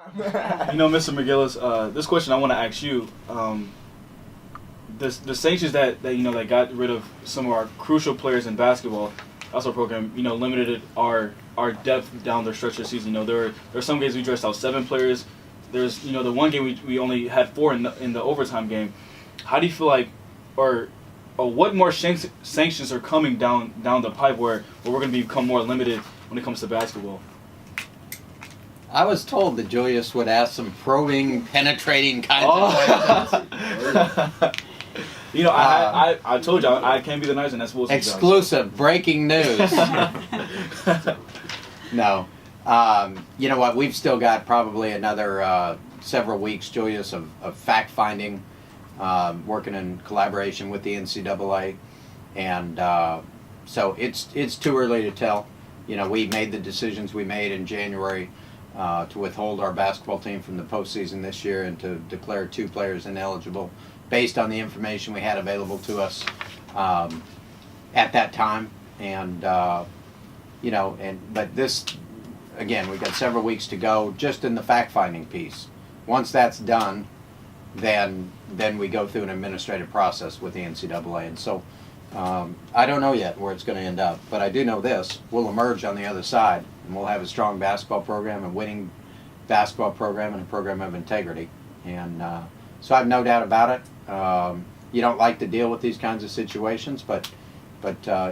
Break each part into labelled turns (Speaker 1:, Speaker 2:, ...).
Speaker 1: Mr. McGillis, this question I want to ask you. The sanctions that got rid of some of our crucial players in basketball, also program, limited our depth down the stretch of the season. There are some games we dressed out 7 players. There's the one game we only had 4 in the overtime game. How do you feel like, or what more sanctions are coming down the pipe where we're going to become more limited when it comes to basketball?
Speaker 2: I was told that Julius would ask some probing, penetrating kinds of questions.
Speaker 1: I told you I can't be the nice one. That's Wilson's
Speaker 2: exclusive breaking news. No. You know what? We've still got probably another several weeks, Julius, of fact-finding, working in collaboration with the NCAA. And so it's too early to tell. We made the decisions we made in January to withhold our basketball team from the postseason this year and to declare 2 players ineligible based on the information we had available to us at that time. And, but this, again, we've got several weeks to go just in the fact-finding piece. Once that's done, then we go through an administrative process with the NCAA. And so I don't know yet where it's going to end up, but I do know this. We'll emerge on the other side, and we'll have a strong basketball program, a winning basketball program, and a program of integrity. And so I have no doubt about it. You don't like to deal with these kinds of situations, but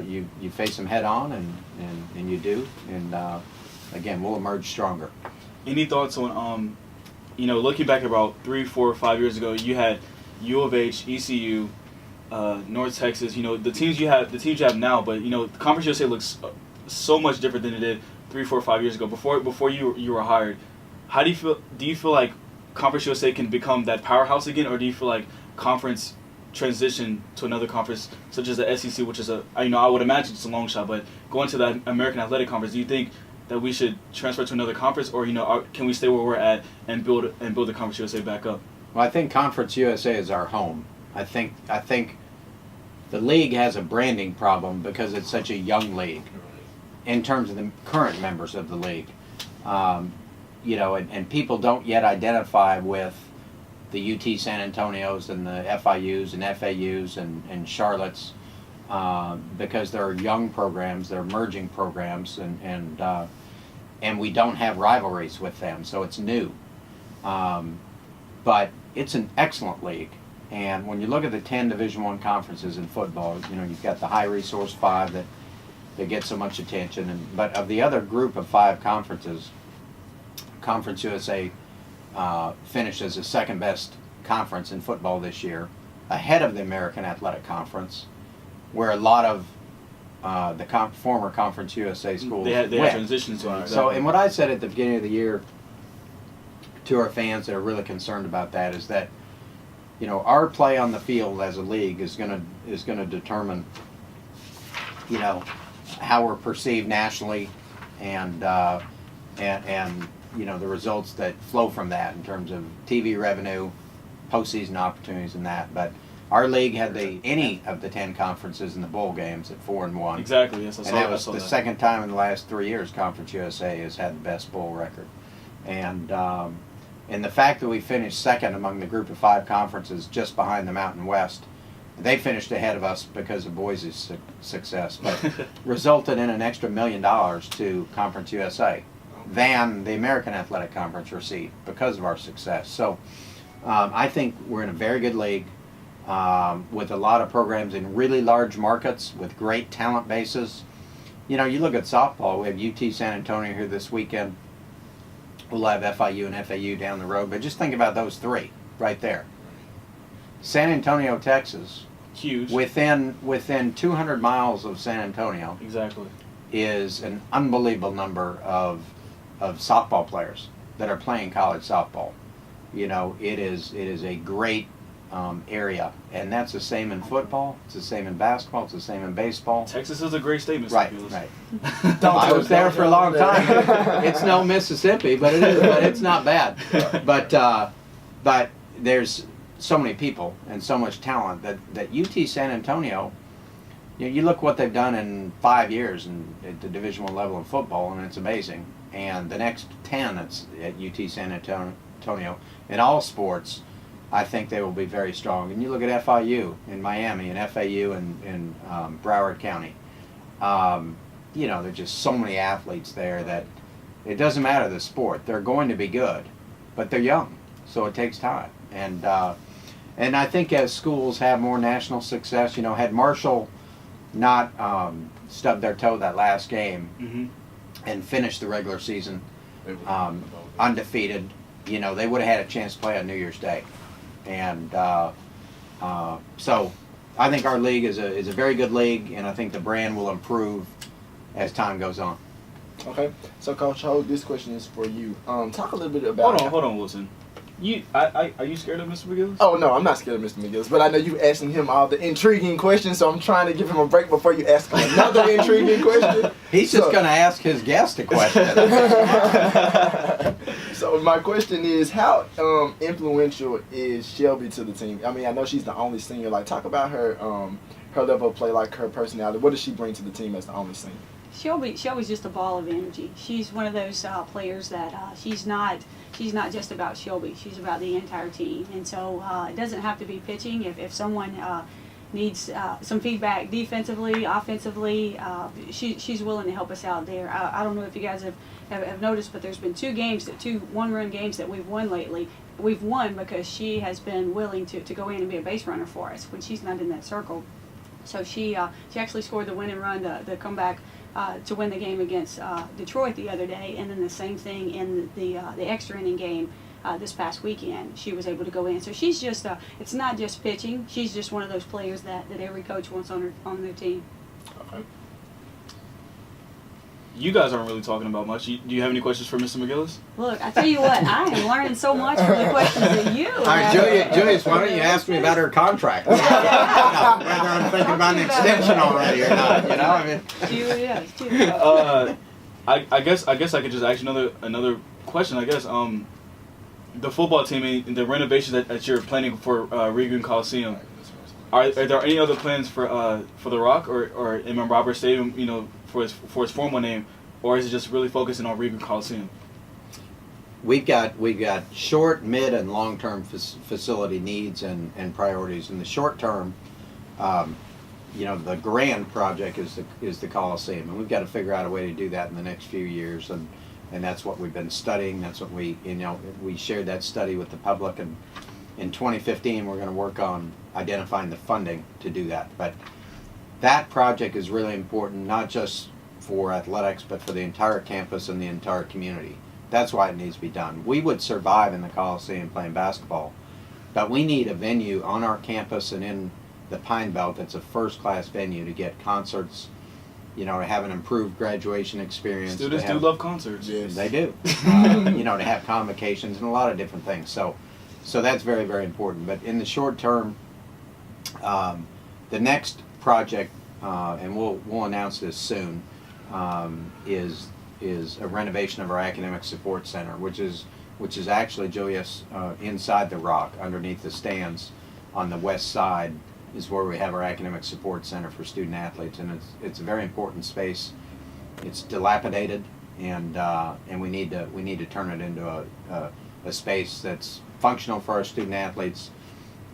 Speaker 2: you face them head on, and you do. And again, we'll emerge stronger.
Speaker 1: Any thoughts on looking back about 3, 4, 5 years ago, you had U of H, ECU, North Texas. The teams you have now, but Conference USA looks so much different than it did 3, 4, 5 years ago. Before you were hired, how do you feel? Do you feel like Conference USA can become that powerhouse again, or do you feel like conference transition to another conference such as the SEC, which is I would imagine it's a long shot, but going to the American Athletic Conference, do you think that we should transfer to another conference, or can we stay where we're at and build the Conference USA back up?
Speaker 2: Well, I think Conference USA is our home. I think the league has a branding problem because it's such a young league in terms of the current members of the league. And people don't yet identify with the UT San Antonios and the FIUs and FAUs and Charlottes because they're young programs, they're emerging programs, and we don't have rivalries with them, so it's new. But it's an excellent league. And when you look at the 10 Division I conferences in football, you've got the high resource 5 that get so much attention. But of the other group of 5 conferences, Conference USA finished as the second best conference in football this year, ahead of the American Athletic Conference, where a lot of the former Conference USA schools
Speaker 1: they had transitions to.
Speaker 2: Exactly. So, and what I said at the beginning of the year to our fans that are really concerned about that is that our play on the field as a league is going to determine how we're perceived nationally and the results that flow from that in terms of TV revenue, postseason opportunities, and that. But our league had any of the 10 conferences in the bowl games at 4-1.
Speaker 1: Exactly. Yes, I saw
Speaker 2: and that was
Speaker 1: the
Speaker 2: second time in the last 3 years Conference USA has had the best bowl record. And the fact that we finished second among the group of 5 conferences just behind the Mountain West, they finished ahead of us because of Boise's success, but resulted in an extra $1 million to Conference USA than the American Athletic Conference received because of our success. So I think we're in a very good league with a lot of programs in really large markets with great talent bases. You look at softball, we have UT San Antonio here this weekend. We'll have FIU and FAU down the road, but just think about those 3 right there. San Antonio, Texas,
Speaker 1: huge.
Speaker 2: Within 200 miles of San Antonio,
Speaker 1: exactly,
Speaker 2: is an unbelievable number of softball players that are playing college softball. It is a great area, and that's the same in football. It's the same in basketball. It's the same in baseball.
Speaker 1: Texas is a great state, Mr.
Speaker 2: Right,
Speaker 1: McGillis.
Speaker 2: right. I was there for a long time. It's no Mississippi, but it's not bad. But there's so many people and so much talent that UT San Antonio you look what they've done in 5 years at the Division I level of football, and it's amazing. And the next 10 at UT San Antonio in all sports, I think they will be very strong. And you look at FIU in Miami and FAU in Broward County. There's just so many athletes there that it doesn't matter the sport. They're going to be good, but they're young, so it takes time. And I think as schools have more national success, had Marshall not stubbed their toe that last game and finished the regular season undefeated, they would have had a chance to play on New Year's Day. And so I think our league is a very good league, and I think the brand will improve as time goes on.
Speaker 3: Okay, so Coach Ho, this question is for you. Talk a little bit about.
Speaker 1: Hold on, Wilson. Are you scared of Mr. McGillis?
Speaker 3: Oh no, I'm not scared of Mr. McGillis, but I know you asking him all the intriguing questions, so I'm trying to give him a break before you ask him another intriguing question.
Speaker 2: He's just going to ask his guest a question.
Speaker 3: So my question is, how influential is Shelby to the team? I mean, I know she's the only senior. Like, talk about her level of play, like her personality. What does she bring to the team as the only senior?
Speaker 4: Shelby's just a ball of energy. She's one of those players that she's not just about Shelby. She's about the entire team. And so it doesn't have to be pitching. If someone needs some feedback defensively, offensively, she's willing to help us out there. I don't know if you guys have noticed, but there's been two one-run games that we've won lately. We've won because she has been willing to go in and be a base runner for us when she's not in that circle. So she actually scored the winning run, the comeback to win the game against Detroit the other day, and then the same thing in the extra inning game this past weekend. She was able to go in. So she's just it's not just pitching. She's just one of those players that every coach wants on their team.
Speaker 3: Okay.
Speaker 1: You guys aren't really talking about much. Do you have any questions for Mr. McGillis?
Speaker 4: Look, I tell you what, I am learning so much from the questions that you.
Speaker 2: All right, Julius, why don't you ask me about her contract? Whether I'm thinking about an extension already or not, I mean.
Speaker 4: Julius.
Speaker 1: I guess I could just ask you another question. I guess the football team and the renovations that you're planning for Regan Coliseum. Are there any other plans for the Rock or in Robert Stadium? For its formal name, or is it just really focusing on Regan Coliseum?
Speaker 2: We've got short, mid, and long-term facility needs and priorities. In the short term, the grand project is the Coliseum, and we've got to figure out a way to do that in the next few years, and that's what we've been studying. That's what we shared that study with the public, and in 2015 we're going to work on identifying the funding to do that. But that project is really important, not just for athletics, but for the entire campus and the entire community. That's why it needs to be done. We would survive in the Coliseum playing basketball, but we need a venue on our campus and in the Pine Belt that's a first-class venue to get concerts, to have an improved graduation experience.
Speaker 1: Students do love concerts.
Speaker 3: Yes.
Speaker 2: They do. To have convocations and a lot of different things. So that's very, very important. But in the short term, the next project, and we'll announce this soon, is a renovation of our academic support center, which is actually, Julius, inside the Rock, underneath the stands on the west side, is where we have our academic support center for student athletes, and it's a very important space. It's dilapidated, and we need to turn it into a space that's functional for our student athletes.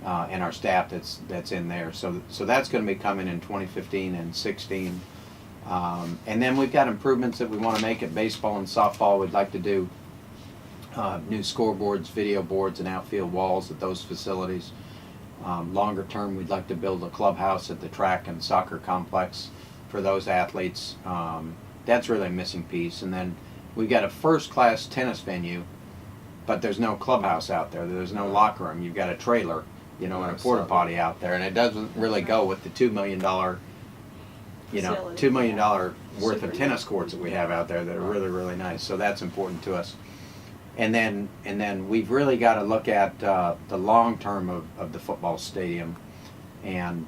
Speaker 2: And our staff that's in there. So that's going to be coming in 2015 and 16. And then we've got improvements that we want to make at baseball and softball. We'd like to do new scoreboards, video boards, and outfield walls at those facilities. Longer term, we'd like to build a clubhouse at the track and soccer complex for those athletes. That's really a missing piece. And then we've got a first-class tennis venue, but there's no clubhouse out there. There's no locker room. You've got a trailer, and a porta potty out there, and it doesn't really go with the $2 million, $2 million worth of tennis courts that we have out there that are really, really nice. So that's important to us. And then we've really got to look at the long term of the football stadium, and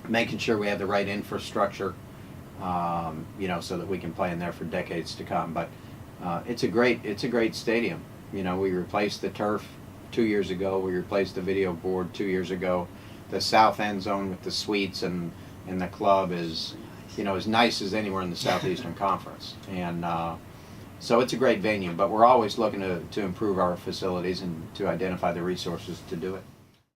Speaker 2: making sure we have the right infrastructure, so that we can play in there for decades to come. But it's a great stadium. We replaced the turf 2 years ago. We replaced the video board 2 years ago. The south end zone with the suites and and the club is, as nice as anywhere in the Southeastern Conference. And so it's a great venue, but we're always looking to improve our facilities and to identify the resources to do it.